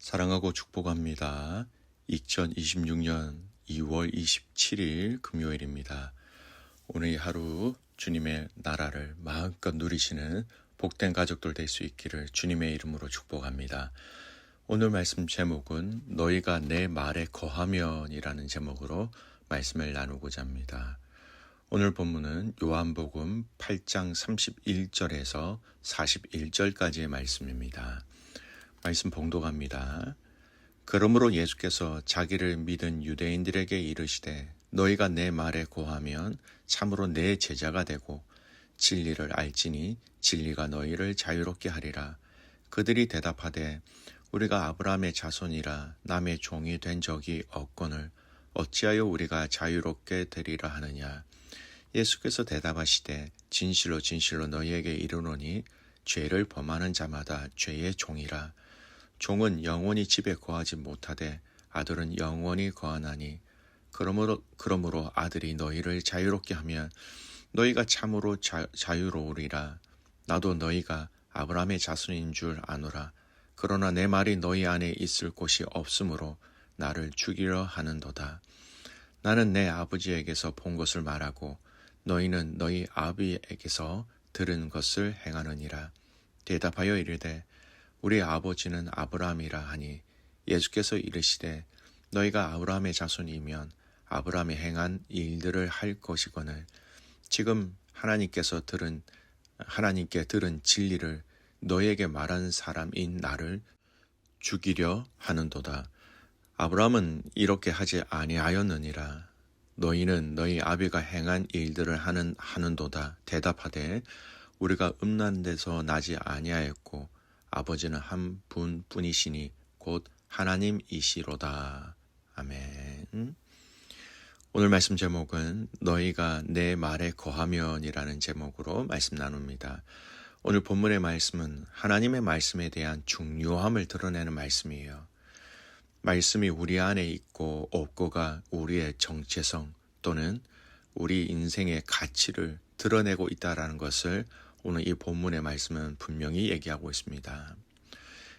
사랑하고 축복합니다. 2026년 2월 27일 금요일입니다. 오늘 이 하루 주님의 나라를 마음껏 누리시는 복된 가족들 될 수 있기를 주님의 이름으로 축복합니다. 오늘 말씀 제목은 너희가 내 말에 거하면이라는 제목으로 말씀을 나누고자 합니다. 오늘 본문은 요한복음 8장 31절에서 41절까지의 말씀입니다. 말씀 봉독합니다. 그러므로 예수께서 자기를 믿은 유대인들에게 이르시되 너희가 내 말에 거하면 참으로 내 제자가 되고 진리를 알지니 진리가 너희를 자유롭게 하리라. 그들이 대답하되 우리가 아브라함의 자손이라 남의 종이 된 적이 없거늘 어찌하여 우리가 자유롭게 되리라 하느냐. 예수께서 대답하시되 진실로 진실로 너희에게 이르노니 죄를 범하는 자마다 죄의 종이라. 종은 영원히 집에 거하지 못하되 아들은 영원히 거하나니 그러므로 아들이 너희를 자유롭게 하면 너희가 참으로 자유로우리라. 나도 너희가 아브라함의 자손인 줄 아노라. 그러나 내 말이 너희 안에 있을 곳이 없으므로 나를 죽이려 하는도다. 나는 내 아버지에게서 본 것을 말하고 너희는 너희 아비에게서 들은 것을 행하느니라. 대답하여 이르되 우리 아버지는 아브라함이라 하니 예수께서 이르시되 너희가 아브라함의 자손이면 아브라함이 행한 일들을 할 것이거늘 지금 하나님께 들은 진리를 너희에게 말하는 사람인 나를 죽이려 하는도다. 아브라함은 이렇게 하지 아니하였느니라. 너희는 너희 아비가 행한 일들을 하는도다. 대답하되 우리가 음란 데서 나지 아니하였고 아버지는 한 분뿐이시니 곧 하나님이시로다. 아멘. 오늘 말씀 제목은 너희가 내 말에 거하면이라는 제목으로 말씀 나눕니다. 오늘 본문의 말씀은 하나님의 말씀에 대한 중요함을 드러내는 말씀이에요. 말씀이 우리 안에 있고 없고가 우리의 정체성 또는 우리 인생의 가치를 드러내고 있다는 것을 오늘 이 본문의 말씀은 분명히 얘기하고 있습니다.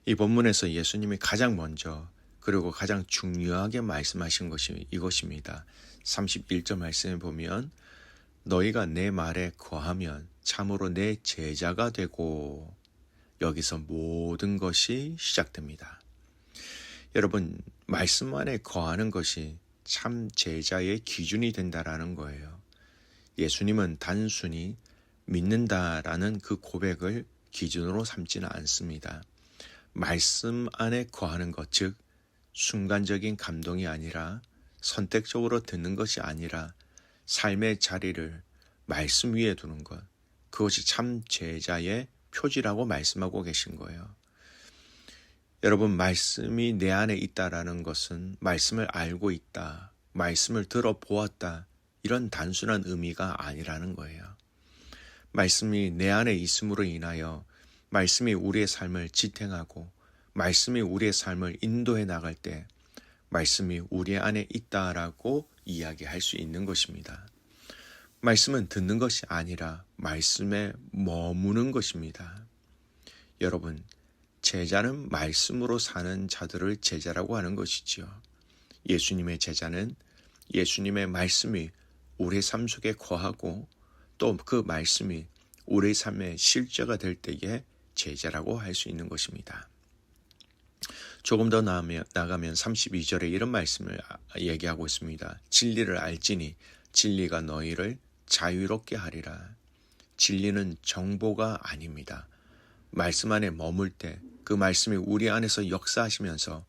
이 본문에서 예수님이 가장 먼저 그리고 가장 중요하게 말씀하신 것이 이것입니다. 31절 말씀에 보면 너희가 내 말에 거하면 참으로 내 제자가 되고 여기서 모든 것이 시작됩니다. 여러분, 말씀 안에 거하는 것이 참 제자의 기준이 된다라는 거예요. 예수님은 단순히 믿는다라는 그 고백을 기준으로 삼지는 않습니다. 말씀 안에 거하는 것, 즉 순간적인 감동이 아니라 선택적으로 듣는 것이 아니라 삶의 자리를 말씀 위에 두는 것, 그것이 참 제자의 표지라고 말씀하고 계신 거예요. 여러분, 말씀이 내 안에 있다라는 것은 말씀을 알고 있다, 말씀을 들어보았다, 이런 단순한 의미가 아니라는 거예요. 말씀이 내 안에 있음으로 인하여 말씀이 우리의 삶을 지탱하고 말씀이 우리의 삶을 인도해 나갈 때 말씀이 우리 안에 있다라고 이야기할 수 있는 것입니다. 말씀은 듣는 것이 아니라 말씀에 머무는 것입니다. 여러분, 제자는 말씀으로 사는 자들을 제자라고 하는 것이지요. 예수님의 제자는 예수님의 말씀이 우리의 삶 속에 거하고 또 그 말씀이 우리 삶의 실제가 될 때에 제자라고 할 수 있는 것입니다. 조금 더 나가면 32절에 이런 말씀을 얘기하고 있습니다. 진리를 알지니 진리가 너희를 자유롭게 하리라. 진리는 정보가 아닙니다. 말씀 안에 머물 때 그 말씀이 우리 안에서 역사하시면서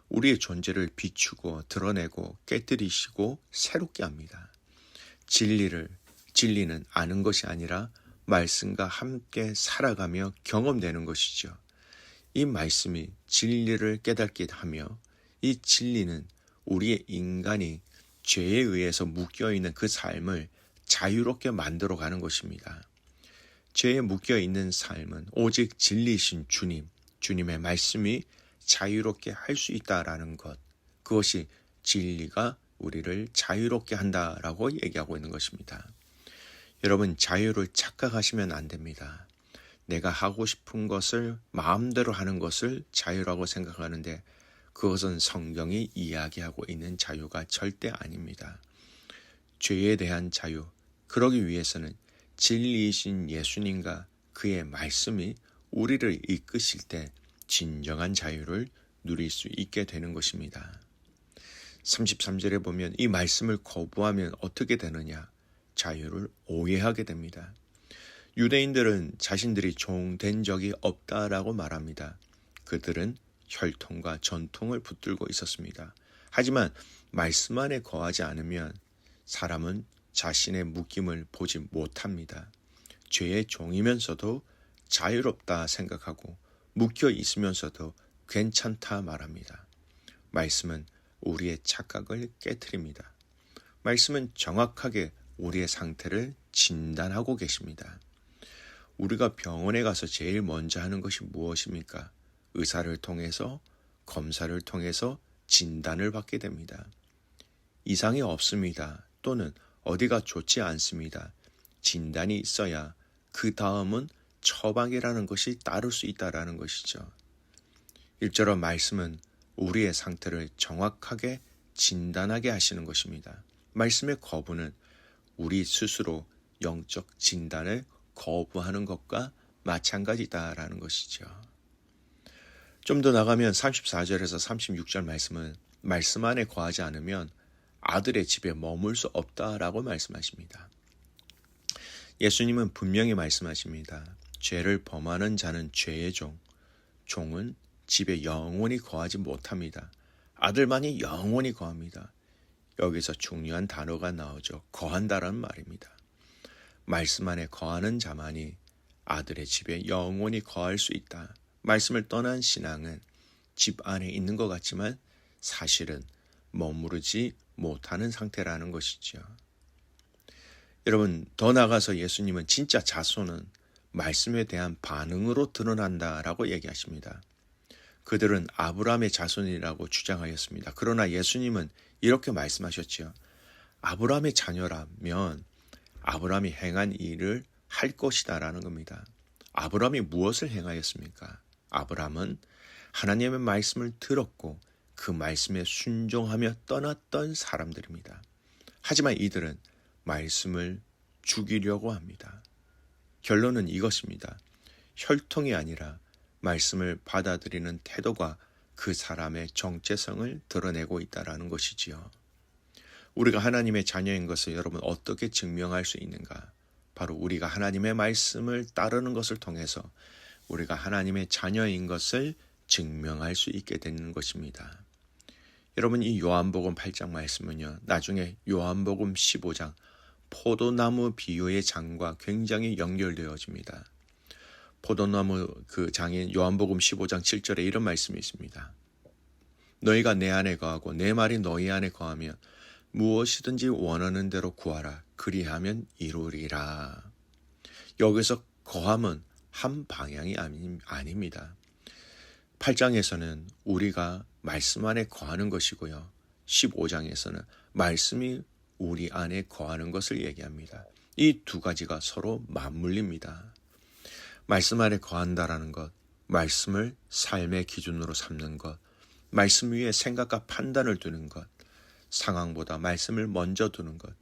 우리의 존재를 비추고 드러내고 깨뜨리시고 새롭게 합니다. 진리는 아는 것이 아니라 말씀과 함께 살아가며 경험되는 것이죠. 이 말씀이 진리를 깨닫게 하며 이 진리는 우리의 인간이 죄에 의해서 묶여있는 그 삶을 자유롭게 만들어가는 것입니다. 죄에 묶여있는 삶은 오직 진리이신 주님의 말씀이 자유롭게 할 수 있다라는 것, 그것이 진리가 우리를 자유롭게 한다라고 얘기하고 있는 것입니다. 여러분, 자유를 착각하시면 안 됩니다. 내가 하고 싶은 것을 마음대로 하는 것을 자유라고 생각하는데 그것은 성경이 이야기하고 있는 자유가 절대 아닙니다. 죄에 대한 자유, 그러기 위해서는 진리이신 예수님과 그의 말씀이 우리를 이끄실 때 진정한 자유를 누릴 수 있게 되는 것입니다. 33절에 보면 이 말씀을 거부하면 어떻게 되느냐? 자유를 오해하게 됩니다. 유대인들은 자신들이 종된 적이 없다라고 말합니다. 그들은 혈통과 전통을 붙들고 있었습니다. 하지만 말씀 안에 거하지 않으면 사람은 자신의 묶임을 보지 못합니다. 죄의 종이면서도 자유롭다 생각하고 묶여 있으면서도 괜찮다 말합니다. 말씀은 우리의 착각을 깨트립니다. 말씀은 정확하게 우리의 상태를 진단하고 계십니다. 우리가 병원에 가서 제일 먼저 하는 것이 무엇입니까? 의사를 통해서, 검사를 통해서 진단을 받게 됩니다. 이상이 없습니다. 또는 어디가 좋지 않습니다. 진단이 있어야 그 다음은 처방이라는 것이 따를 수 있다라는 것이죠. 일절로 말씀은 우리의 상태를 정확하게 진단하게 하시는 것입니다. 말씀의 거부는 우리 스스로 영적 진단을 거부하는 것과 마찬가지다라는 것이죠. 좀 더 나가면 34절에서 36절 말씀은 말씀 안에 거하지 않으면 아들의 집에 머물 수 없다라고 말씀하십니다. 예수님은 분명히 말씀하십니다. 죄를 범하는 자는 죄의 종, 종은 집에 영원히 거하지 못합니다. 아들만이 영원히 거합니다. 여기서 중요한 단어가 나오죠. 거한다라는 말입니다. 말씀 안에 거하는 자만이 아들의 집에 영원히 거할 수 있다. 말씀을 떠난 신앙은 집 안에 있는 것 같지만 사실은 머무르지 못하는 상태라는 것이죠. 여러분, 더 나아가서 예수님은 진짜 자손은 말씀에 대한 반응으로 드러난다라고 얘기하십니다. 그들은 아브라함의 자손이라고 주장하였습니다. 그러나 예수님은 이렇게 말씀하셨지요. 아브라함의 자녀라면 아브라함이 행한 일을 할 것이다라는 겁니다. 아브라함이 무엇을 행하였습니까? 아브라함은 하나님의 말씀을 들었고 그 말씀에 순종하며 떠났던 사람들입니다. 하지만 이들은 말씀을 죽이려고 합니다. 결론은 이것입니다. 혈통이 아니라 말씀을 받아들이는 태도가 그 사람의 정체성을 드러내고 있다는 것이지요. 우리가 하나님의 자녀인 것을 여러분 어떻게 증명할 수 있는가? 바로 우리가 하나님의 말씀을 따르는 것을 통해서 우리가 하나님의 자녀인 것을 증명할 수 있게 되는 것입니다. 여러분, 이 요한복음 8장 말씀은요, 나중에 요한복음 15장 포도나무 비유의 장과 굉장히 연결되어집니다. 포도나무 그 장인 요한복음 15장 7절에 이런 말씀이 있습니다. 너희가 내 안에 거하고 내 말이 너희 안에 거하면 무엇이든지 원하는 대로 구하라. 그리하면 이루리라. 여기서 거함은 한 방향이 아닙니다. 8장에서는 우리가 말씀 안에 거하는 것이고요. 15장에서는 말씀이 우리 안에 거하는 것을 얘기합니다. 이 두 가지가 서로 맞물립니다. 말씀 안에 거한다라는 것, 말씀을 삶의 기준으로 삼는 것, 말씀 위에 생각과 판단을 두는 것, 상황보다 말씀을 먼저 두는 것,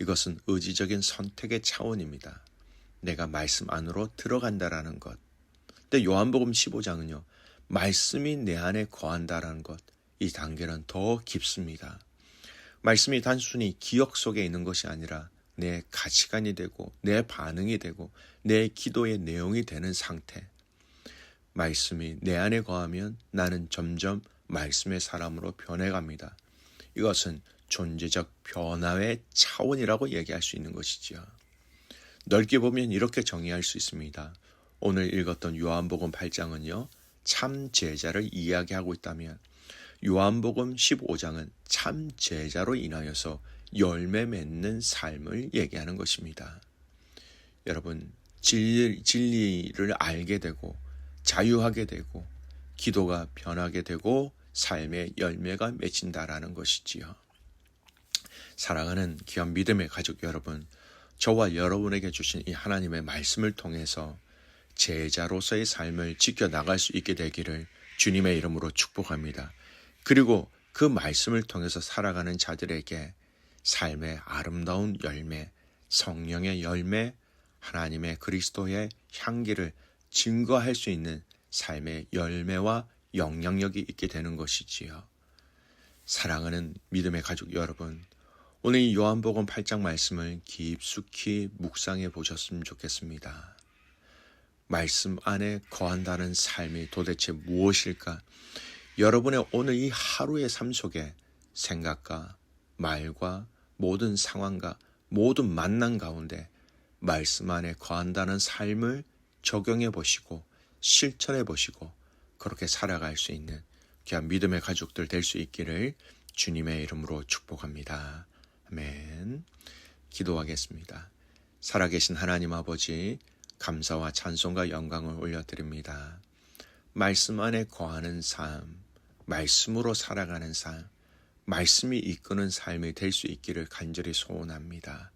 이것은 의지적인 선택의 차원입니다. 내가 말씀 안으로 들어간다라는 것. 근데 요한복음 15장은요. 말씀이 내 안에 거한다라는 것. 이 단계는 더 깊습니다. 말씀이 단순히 기억 속에 있는 것이 아니라 내 가치관이 되고 내 반응이 되고 내 기도의 내용이 되는 상태. 말씀이 내 안에 거하면 나는 점점 말씀의 사람으로 변해갑니다. 이것은 존재적 변화의 차원이라고 얘기할 수 있는 것이지요. 넓게 보면 이렇게 정의할 수 있습니다. 오늘 읽었던 요한복음 8장은요. 참 제자를 이야기하고 있다면 요한복음 15장은 참 제자로 인하여서 열매 맺는 삶을 얘기하는 것입니다. 여러분, 진리를 알게 되고 자유하게 되고 기도가 변하게 되고 삶의 열매가 맺힌다라는 것이지요. 사랑하는 귀한 믿음의 가족 여러분, 저와 여러분에게 주신 이 하나님의 말씀을 통해서 제자로서의 삶을 지켜나갈 수 있게 되기를 주님의 이름으로 축복합니다. 그리고 그 말씀을 통해서 살아가는 자들에게 삶의 아름다운 열매, 성령의 열매, 하나님의 그리스도의 향기를 증거할 수 있는 삶의 열매와 영향력이 있게 되는 것이지요. 사랑하는 믿음의 가족 여러분, 오늘 이 요한복음 8장 말씀을 깊숙이 묵상해 보셨으면 좋겠습니다. 말씀 안에 거한다는 삶이 도대체 무엇일까? 여러분의 오늘 이 하루의 삶 속에 생각과 말과 모든 상황과 모든 만남 가운데 말씀 안에 거한다는 삶을 적용해 보시고 실천해 보시고 그렇게 살아갈 수 있는 귀한 믿음의 가족들 될 수 있기를 주님의 이름으로 축복합니다. 아멘. 기도하겠습니다. 살아계신 하나님 아버지, 감사와 찬송과 영광을 올려드립니다. 말씀 안에 거하는 삶, 말씀으로 살아가는 삶, 말씀이 이끄는 삶이 될 수 있기를 간절히 소원합니다.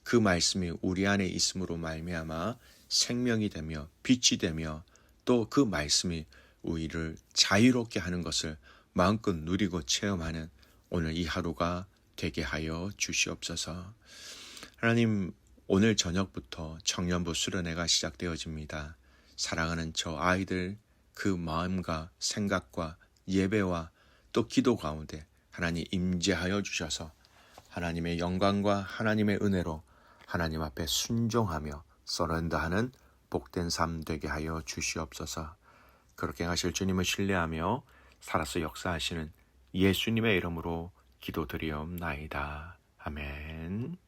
그 말씀이 우리 안에 있음으로 말미암아 생명이 되며 빛이 되며 또 그 말씀이 우리를 자유롭게 하는 것을 마음껏 누리고 체험하는 오늘 이 하루가 되게 하여 주시옵소서. 하나님, 오늘 저녁부터 청년부 수련회가 시작되어집니다. 사랑하는 저 아이들 그 마음과 생각과 예배와 또 기도 가운데 하나님 임재하여 주셔서 하나님의 영광과 하나님의 은혜로 하나님 앞에 순종하며 서렌더하는 복된 삶 되게 하여 주시옵소서. 그렇게 하실 주님을 신뢰하며 살아서 역사하시는 예수님의 이름으로 기도드리옵나이다. 아멘.